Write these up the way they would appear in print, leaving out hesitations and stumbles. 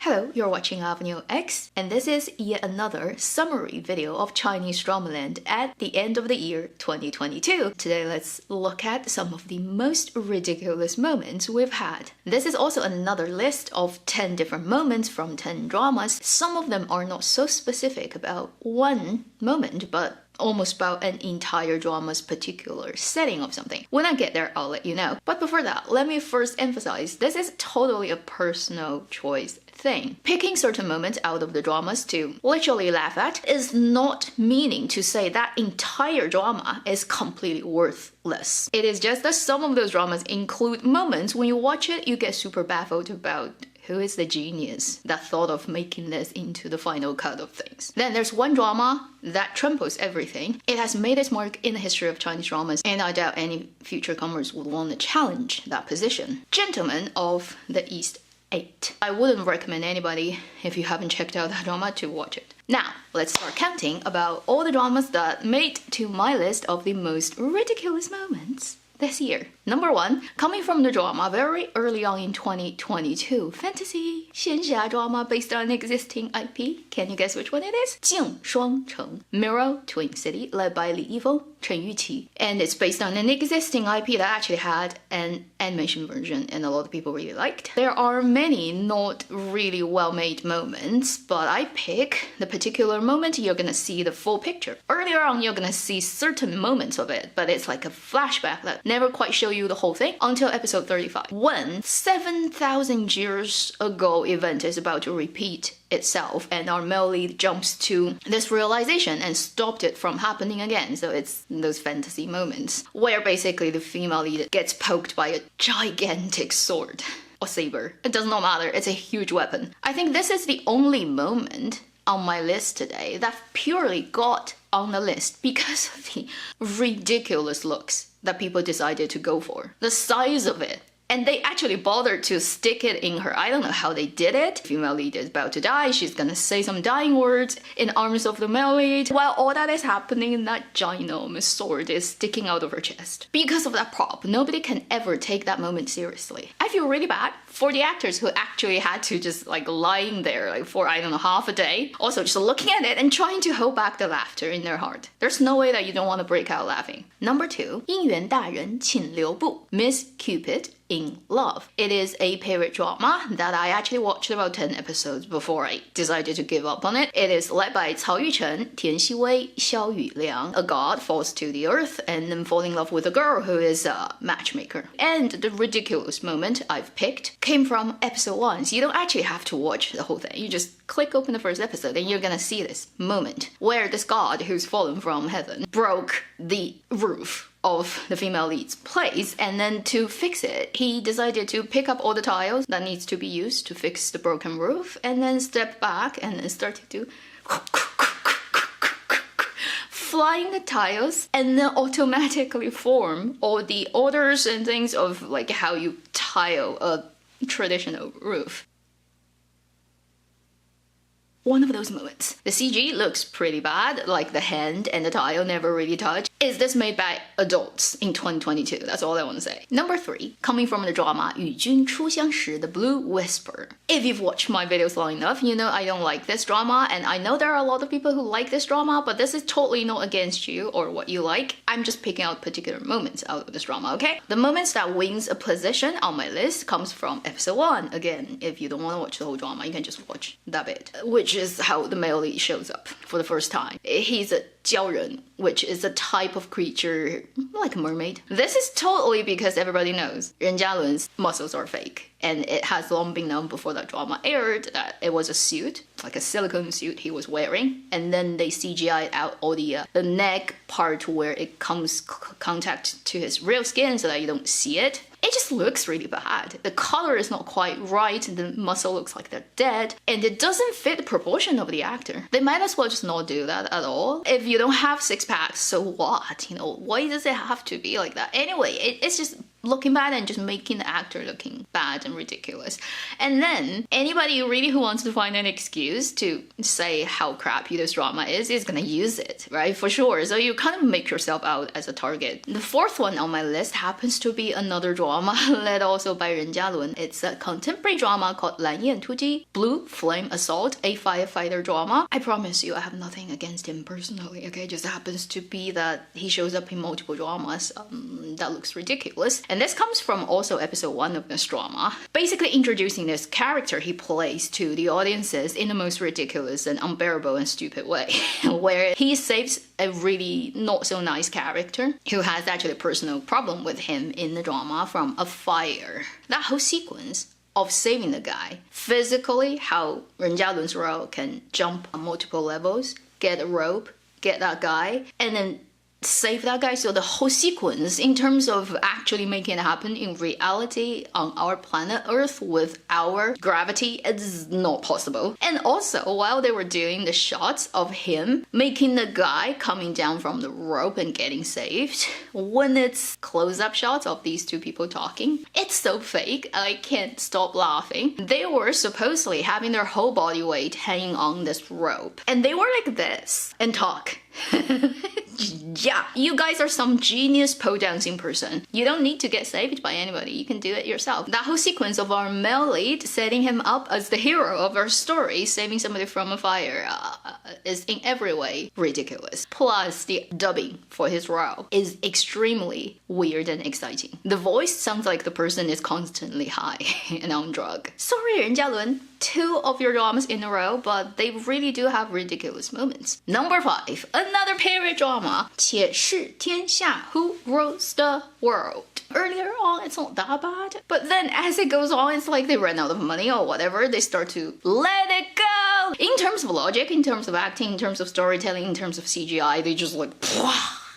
Hello, you're watching Avenue X, and this is yet another summary video of Chinese drama land at the end of the year 2022. Today, let's look at some of the most ridiculous moments we've had. This is also another list of 10 different moments from 10 dramas. Some of them are not so specific about one moment, but almost about an entire drama's particular setting of something. When I get there, I'll let you know. But before that, let me first emphasize this is totally a personal choice thing. Picking certain moments out of the dramas to literally laugh at is not meaning to say that entire drama is completely worthless. It is just that some of those dramas include moments when you watch it, you get super baffled about who is the genius that thought of making this into the final cut of things. Then there's one drama that tramples everything. It has made its mark in the history of Chinese dramas, and I doubt any future comers would want to challenge that position. Gentlemen of the East 8. I wouldn't recommend anybody, if you haven't checked out that drama, to watch it. Now, let's start counting about all the dramas that made to my list of the most ridiculous moments this year. Number 1, coming from the drama very early on in 2022, fantasy 仙侠 drama based on an existing IP. Can you guess which one it is? 镜双城 Mirror Twin City, led by Li Yifeng, Chen Yuqi. And it's based on an existing IP that actually had an animation version and a lot of people really liked. There are many not really well-made moments, but I pick the particular moment you're gonna see the full picture. Earlier on, you're gonna see certain moments of it, but it's like a flashback that never quite show you the whole thing until episode 35. When 7,000 years ago event is about to repeat itself and our male lead jumps to this realization and stopped it from happening again. So it's those fantasy moments where basically the female lead gets poked by a gigantic sword or saber. It does not matter, it's a huge weapon. I think this is the only moment on my list today that purely got on the list because of the ridiculous looks that people decided to go for. The size of it. And they actually bothered to stick it in her. I don't know how they did it. Female lead is about to die. She's gonna say some dying words in arms of the male lead. While all that is happening, that ginormous sword is sticking out of her chest. Because of that prop, nobody can ever take that moment seriously. I feel really bad for the actors who actually had to just like lying there like for, I don't know, half a day. Also just looking at it and trying to hold back the laughter in their heart. There's no way that you don't want to break out laughing. Number 2, 姻缘大人请留步 Miss Cupid in Love. It is a period drama that I actually watched about 10 episodes before I decided to give up on it. It is led by Cao Yuchen, Tian Xiwei, Xiao Yuliang. A god falls to the earth and then falls in love with a girl who is a matchmaker. And the ridiculous moment I've picked came from episode 1. So you don't actually have to watch the whole thing. You just click open the first episode and you're gonna see this moment where this god who's fallen from heaven broke the roof of the female lead's place, and then to fix it, he decided to pick up all the tiles that needs to be used to fix the broken roof, and then step back and then started to flying the tiles, and then automatically form all the orders and things of like how you tile a traditional roof. One of those moments. The CG looks pretty bad, like the hand and the tile never really touch. Is this made by adults in 2022? That's all I want to say. Number 3, coming from the drama 与君初相识 The Blue Whisper. If you've watched my videos long enough, you know I don't like this drama, and I know there are a lot of people who like this drama, but this is totally not against you or what you like. I'm just picking out particular moments out of this drama, okay? The moments that wins a position on my list comes from episode 1. Again, if you don't want to watch the whole drama, you can just watch that bit, which is how the male lead shows up for the first time. He's a 鲛人, which is a type of creature like a mermaid. This is totally because everybody knows Ren Jialun's muscles are fake, and it has long been known before that drama aired that it was a suit, like a silicone suit he was wearing, and then they CGI'd out all the neck part where it comes contact to his real skin so that you don't see it. It just looks really bad. The color is not quite right, the muscle looks like they're dead, and it doesn't fit the proportion of the actor. They might as well just not do that at all. If you don't have 6 packs, so what? You know, why does it have to be like that? Anyway, it's just looking bad and just making the actor looking bad and ridiculous. And then anybody really who wants to find an excuse to say how crappy this drama is gonna use it, right? For sure. So you kind of make yourself out as a target. The fourth one on my list happens to be another drama led also by Ren Jialun. It's a contemporary drama called 蓝焰突击, Blue Flame Assault, a firefighter drama. I promise you I have nothing against him personally, okay? It just happens to be that he shows up in multiple dramas. That looks ridiculous. And this comes from also episode 1 of this drama, basically introducing this character he plays to the audiences in the most ridiculous and unbearable and stupid way, where he saves a really not so nice character who has actually a personal problem with him in the drama from a fire. That whole sequence of saving the guy, physically how Ren Jialun's role can jump on multiple levels, get a rope, get that guy, and then save that guy. So the whole sequence in terms of actually making it happen in reality on our planet Earth with our gravity is not possible. And also while they were doing the shots of him making the guy coming down from the rope and getting saved, when it's close-up shots of these two people talking, it's so fake. I can't stop laughing. They were supposedly having their whole body weight hanging on this rope, and they were like this and talk. Yeah, you guys are some genius pole dancing person. You don't need to get saved by anybody. You can do it yourself. That whole sequence of our male lead setting him up as the hero of our story, saving somebody from a fire, is in every way ridiculous. Plus, the dubbing for his role is extremely weird and exciting. The voice sounds like the person is constantly high and on drug. Sorry, Ren Jialun. 2 of your dramas in a row, but they really do have ridiculous moments. Number 5, another period drama, 且试天下, Who Rules the World. Earlier on, it's not that bad, but then as it goes on, it's like they run out of money or whatever, they start to let it go. In terms of logic, in terms of acting, in terms of storytelling, in terms of CGI, they just like,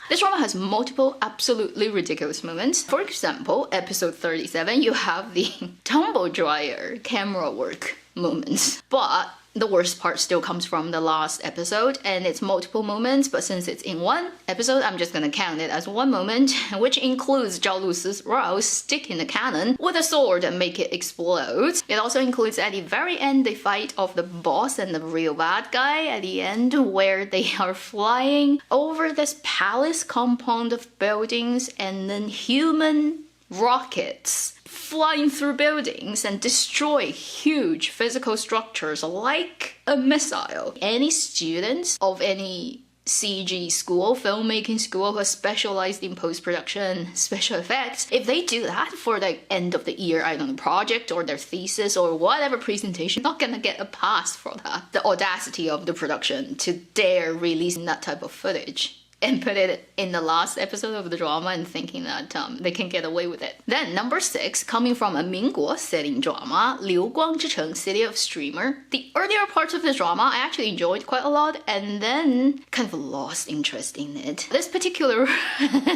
this drama has multiple absolutely ridiculous moments. For example, episode 37, you have the tumble dryer camera work moments. But the worst part still comes from the last episode, and it's multiple moments, but since it's in one episode, I'm just gonna count it as one moment, which includes Zhao Lusi's role sticking the cannon with a sword and make it explode. It also includes at the very end the fight of the boss and the real bad guy at the end, where they are flying over this palace compound of buildings and then human rockets flying through buildings and destroy huge physical structures like a missile. Any students of any CG school, filmmaking school who are specialized in post-production, special effects, if they do that for the end of the year, I don't know, project or their thesis or whatever presentation, not gonna get a pass for that. The audacity of the production to dare releasing that type of footage and put it in the last episode of the drama and thinking that they can get away with it. Then number 6, coming from a 民国 setting drama, 流光之城, City of Streamer. The earlier parts of the drama I actually enjoyed quite a lot, and then kind of lost interest in it. This particular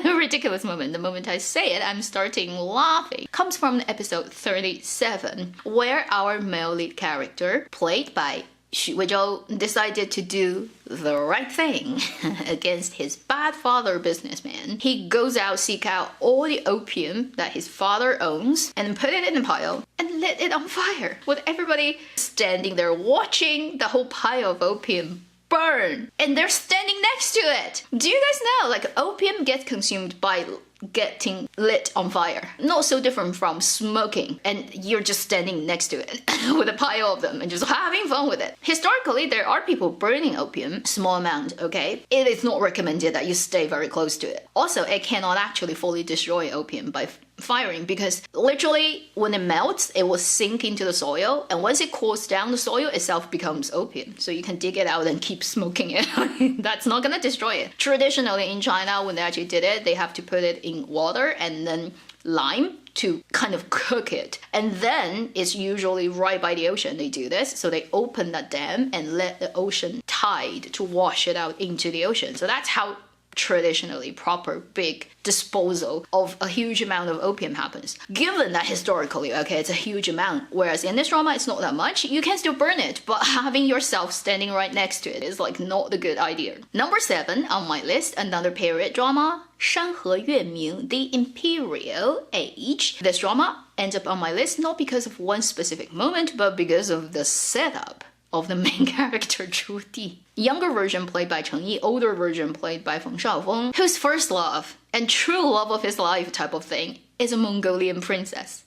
ridiculous moment, the moment I say it, I'm starting laughing, comes from episode 37, where our male lead character, played by Xu Weizhou, decided to do the right thing against his bad father businessman. He goes out, seek out all the opium that his father owns and put it in a pile and lit it on fire, with everybody standing there watching the whole pile of opium burn, and they're standing next to it. Do you guys know, like, opium gets consumed by getting lit on fire. Not so different from smoking, and you're just standing next to it with a pile of them and just having fun with it. Historically, there are people burning opium, small amount, okay? It is not recommended that you stay very close to it. Also, it cannot actually fully destroy opium by firing, because literally when it melts, it will sink into the soil, and once it cools down, the soil itself becomes opium. So you can dig it out and keep smoking it. That's not gonna destroy it. Traditionally in China, when they actually did it, they have to put it in water and then lime to kind of cook it. And then it's usually right by the ocean they do this. So they open that dam and let the ocean tide to wash it out into the ocean. So that's how traditionally proper big disposal of a huge amount of opium happens. Given that historically, okay, it's a huge amount, whereas in this drama it's not that much, you can still burn it, but having yourself standing right next to it is like not the good idea. Number 7 on my list, another period drama, 山河月明, The Imperial Age. This drama ends up on my list not because of one specific moment, but because of the setup of the main character Zhu Di. Younger version played by Cheng Yi, older version played by Feng Shaofeng, whose first love and true love of his life type of thing is a Mongolian princess.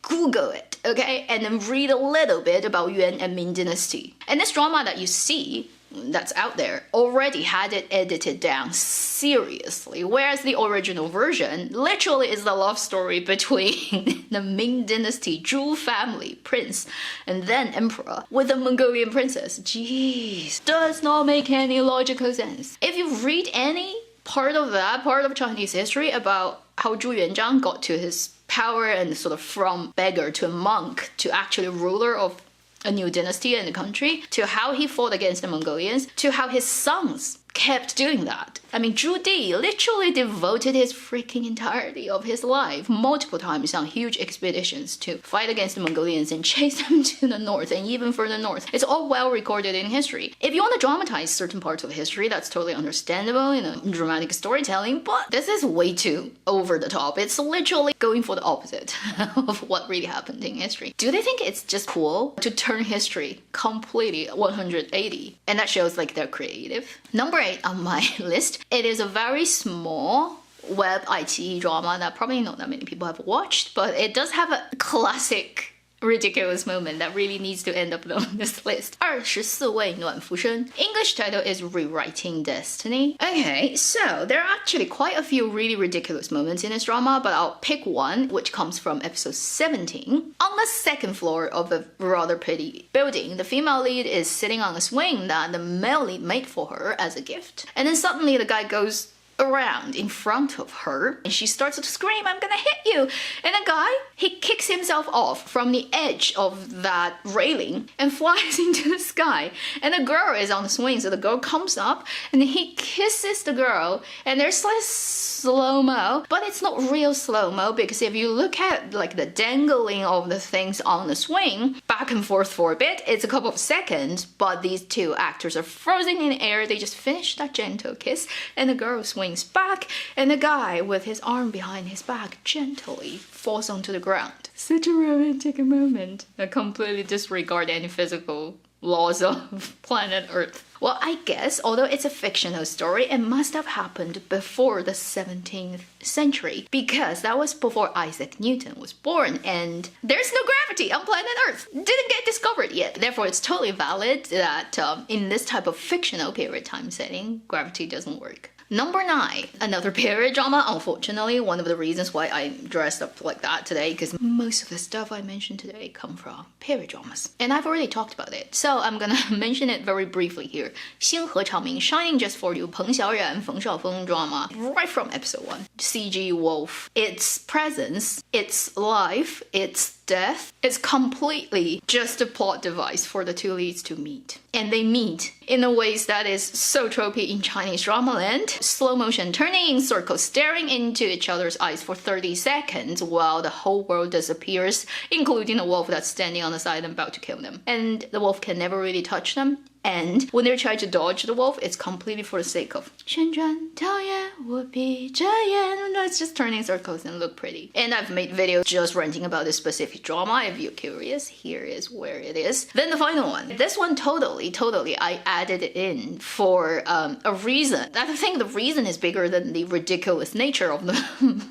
Google it, okay? And then read a little bit about Yuan and Ming Dynasty. And this drama that you see that's out there already had it edited down seriously, whereas the original version literally is the love story between the Ming Dynasty Zhu family prince and then emperor with a Mongolian princess. Jeez, does not make any logical sense. If you read any part of that part of Chinese history about how Zhu Yuanzhang got to his power and sort of from beggar to a monk to actually ruler of a new dynasty in the country, to how he fought against the Mongolians, to how his sons kept doing that. I mean, Zhu Di literally devoted his freaking entirety of his life multiple times on huge expeditions to fight against the Mongolians and chase them to the north and even further north. It's all well recorded in history. If you want to dramatize certain parts of history, that's totally understandable, dramatic storytelling, but this is way too over the top. It's literally going for the opposite of what really happened in history. Do they think it's just cool to turn history completely 180? And that shows like they're creative. Number 8 on my list, it is a very small web IT drama that probably not that many people have watched, but it does have a classic ridiculous moment that really needs to end up on this list. 24位暖浮生. English title is Rewriting Destiny. Okay, so there are actually quite a few really ridiculous moments in this drama, but I'll pick one, which comes from episode 17. On the second floor of a rather pretty building, the female lead is sitting on a swing that the male lead made for her as a gift. And then suddenly the guy goes around in front of her and she starts to scream, "I'm gonna hit you!" And the guy, he kicks himself off from the edge of that railing and flies into the sky. And the girl is on the swing, so the girl comes up and he kisses the girl, and there's like slow-mo, but it's not real slow-mo, because if you look at like the dangling of the things on the swing back and forth for a bit, it's a couple of seconds, but these two actors are frozen in the air. They just finish that gentle kiss and the girl swings back and the guy with his arm behind his back gently falls onto the ground. Such a romantic moment. I completely disregard any physical laws of planet Earth. Well, I guess, although it's a fictional story, it must have happened before the 17th century, because that was before Isaac Newton was born, and there's no gravity on planet Earth. Didn't get discovered yet. Therefore, it's totally valid that in this type of fictional period time setting, gravity doesn't work. Number 9, another period drama. Unfortunately, one of the reasons why I dressed up like that today, because most of the stuff I mentioned today come from period dramas. And I've already talked about it, so I'm gonna mention it very briefly here. 星河长明, Shining Just For You, Peng Xiaoran, Feng Shaofeng drama, right from episode 1. CG Wolf. Its presence, its life, its death is completely just a plot device for the two leads to meet. And they meet in a ways that is so tropey in Chinese drama land. Slow motion turning in circles, staring into each other's eyes for 30 seconds while the whole world disappears, including the wolf that's standing on the side and about to kill them. And the wolf can never really touch them. And when they're trying to dodge the wolf, it's completely for the sake of 旋转跳跃我闭着眼. It's just turning circles and look pretty. And I've made videos just ranting about this specific drama. If you're curious, here is where it is. Then the final one. This one totally, I added it in for a reason. I think the reason is bigger than the ridiculous nature of the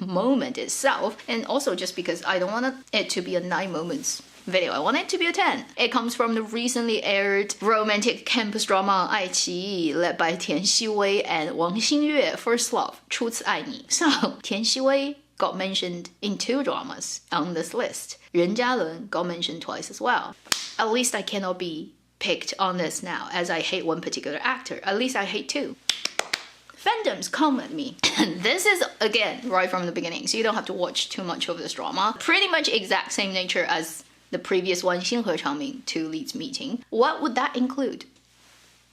moment itself. And also just because I don't want it to be a 9 moments video. I want it to be a 10. It comes from the recently aired romantic campus drama 爱奇艺 led by Tian Xiwei and Wang Xingyue, First Love, 初次爱你. So, Tian Xiwei got mentioned in 2 dramas on this list. Ren Jialun got mentioned twice as well. At least I cannot be picked on this now, as I hate one particular actor. At least I hate 2. Fandoms, come at me. This is, again, right from the beginning, so you don't have to watch too much of this drama. Pretty much exact same nature as the previous one, 星河长明, two leads meeting. What would that include?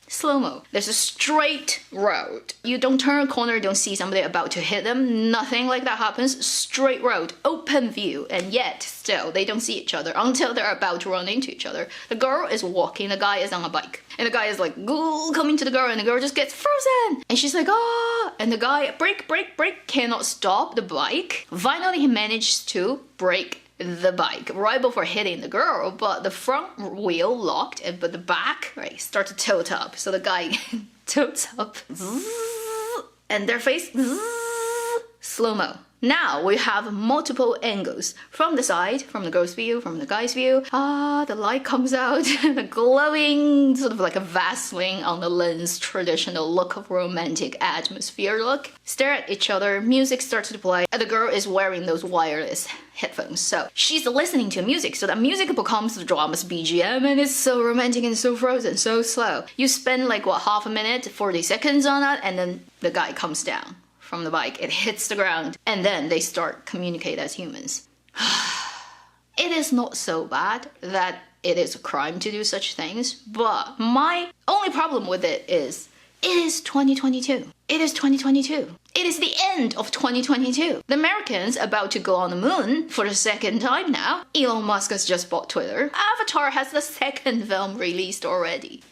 Slow-mo. There's a straight road. You don't turn a corner, don't see somebody about to hit them. Nothing like that happens. Straight road, open view, and yet still they don't see each other until they're about to run into each other. The girl is walking, the guy is on a bike. And the guy is like, coming to the girl, and the girl just gets frozen. And she's like, ah! And the guy, brake, cannot stop the bike. Finally, he managed to brake the bike right before hitting the girl, but the front wheel locked, but the back, right, start to tilt up. So the guy tilts up, and their face, slow-mo. Now we have multiple angles. From the side, from the girl's view, from the guy's view. The light comes out, the glowing, sort of like a Vaseline on the lens, traditional look of romantic atmosphere look. Stare at each other, music starts to play, and the girl is wearing those wireless headphones. So she's listening to music, so that music becomes the drama's BGM, and it's so romantic and so frozen, so slow. You spend like, what, half a minute, 40 seconds on that, and then the guy comes down from the bike, it hits the ground, and then they start communicate as humans. It is not so bad that it is a crime to do such things, but my only problem with it is 2022. It is 2022. It is the end of 2022. The Americans about to go on the moon for the second time now. Elon Musk has just bought Twitter. Avatar has the second film released already.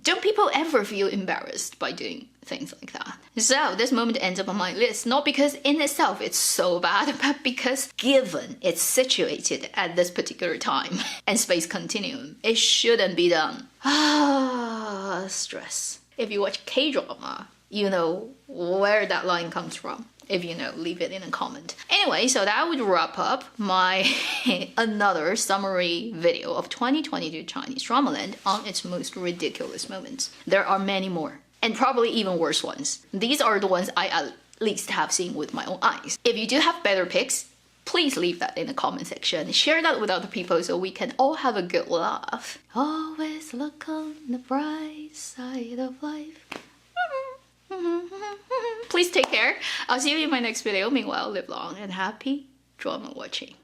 Don't people ever feel embarrassed by doing things like that? So this moment ends up on my list, not because in itself it's so bad, but because given it's situated at this particular time and space continuum, it shouldn't be done. Stress. If you watch K-drama, you know where that line comes from. If you know, leave it in a comment. Anyway, so that would wrap up my another summary video of 2022 Chinese Dramaland on its most ridiculous moments. There are many more, and probably even worse ones. These are the ones I at least have seen with my own eyes. If you do have better picks, please leave that in the comment section. Share that with other people so we can all have a good laugh. Always look on the bright side of life. Please take care. I'll see you in my next video. Meanwhile, live long and happy drama watching.